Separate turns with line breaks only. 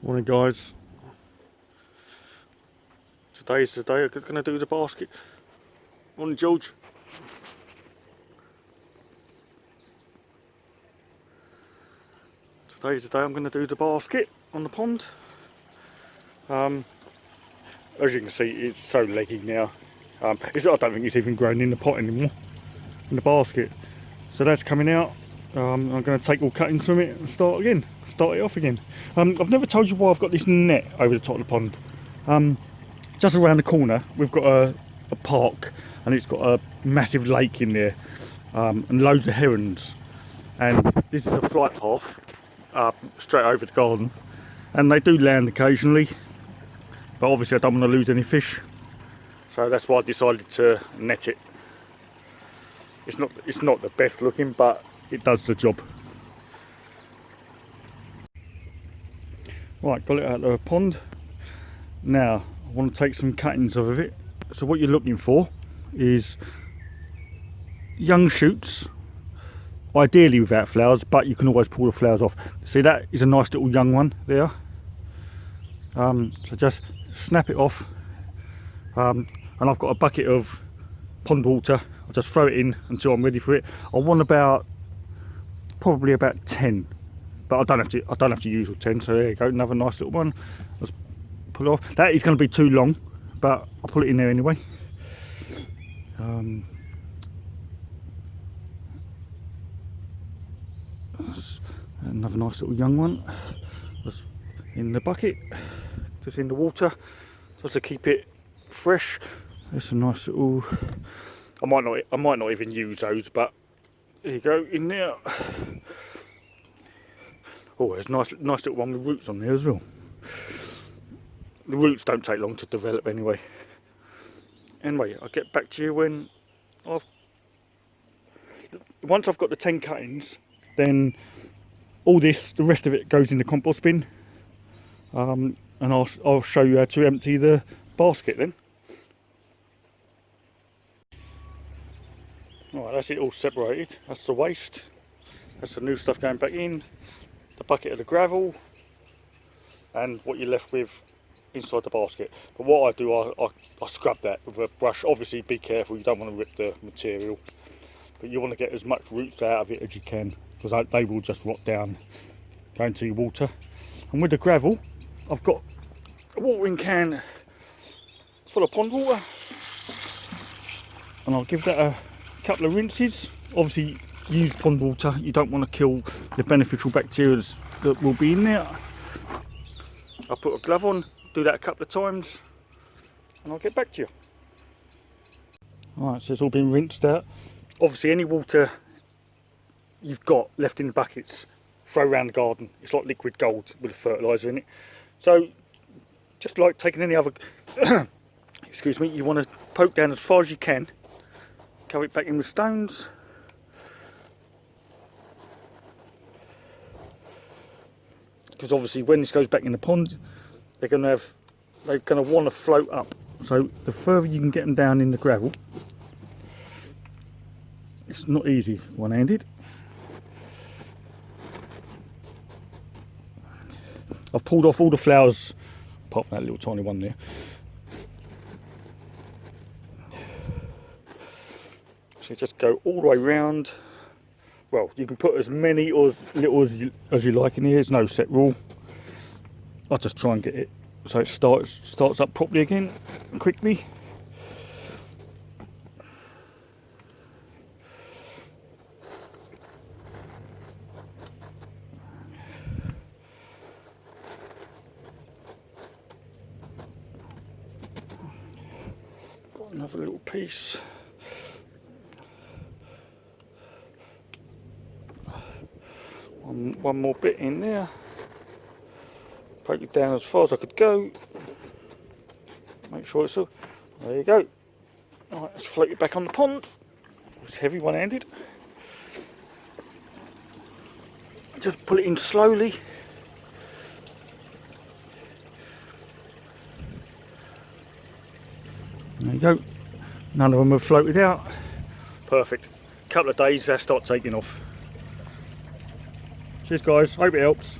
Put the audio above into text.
Morning guys. Today's the day I'm going to do the basket. Morning George. Today's the day I'm going to do the basket on the pond. As you can see, it's so leggy now. I don't think it's even grown in the pot anymore, in the basket. So that's coming out. I'm going to take all cuttings from it and start it off again. I've never told you why I've got this net over the top of the pond. Just around the corner we've got a park, and it's got a massive lake in there, and loads of herons, and this is a flight path straight over the garden, and they do land occasionally, but obviously I don't want to lose any fish, so that's why I decided to net it. It's not the best looking, but it does the job. Right, got it out of the pond. Now I want to take some cuttings of it. So what you're looking for is young shoots, ideally without flowers, but you can always pull the flowers off. See, that is a nice little young one there. So just snap it off, and I've got a bucket of pond water. I'll just throw it in until I'm ready for it. I want probably about 10, but I don't have to use all 10. So there you go, another nice little one. Let's pull it off. That is going to be too long, but I'll put it in there anyway. Another nice little young one. That's in the bucket, just in the water, just to keep it fresh. There's a nice little. I might not even use those, but there you go, in there. Oh, there's a nice little one with roots on there as well. The roots don't take long to develop anyway. Anyway, I'll get back to you when once I've got the 10 cuttings, then all this, the rest of it goes in the compost bin, and I'll show you how to empty the basket then. Right, that's it all separated. That's the waste. That's the new stuff going back in. The bucket of the gravel, and what you're left with inside the basket. But what I do, I scrub that with a brush. Obviously be careful, you don't want to rip the material, but you want to get as much roots out of it as you can, because they will just rot down, go into your water. And with the gravel, I've got a watering can full of pond water, and I'll give that a couple of rinses. Obviously use pond water, you don't want to kill the beneficial bacteria that will be in there. I'll put a glove on, do that a couple of times, and I'll get back to you. Alright, so it's all been rinsed out. Obviously any water you've got left in the buckets, throw around the garden. It's like liquid gold with a fertiliser in it. So just like taking any other excuse me, you want to poke down as far as you can, cover it back in with stones, because obviously when this goes back in the pond, they're going to want to float up. So the further you can get them down in the gravel, it's not easy one-handed. I've pulled off all the flowers apart from that little tiny one there. So just go all the way round. Well, you can put as many or as little as you like in here. There's no set rule. I'll just try and get it so it starts up properly again quickly. Got another little piece. One more bit in there. Poke it down as far as I could go. Make sure it's all. There you go. Alright, let's float it back on the pond. It's heavy one-handed. Just pull it in slowly. There you go. None of them have floated out. Perfect. Couple of days, they'll start taking off. Cheers guys, hope it helps.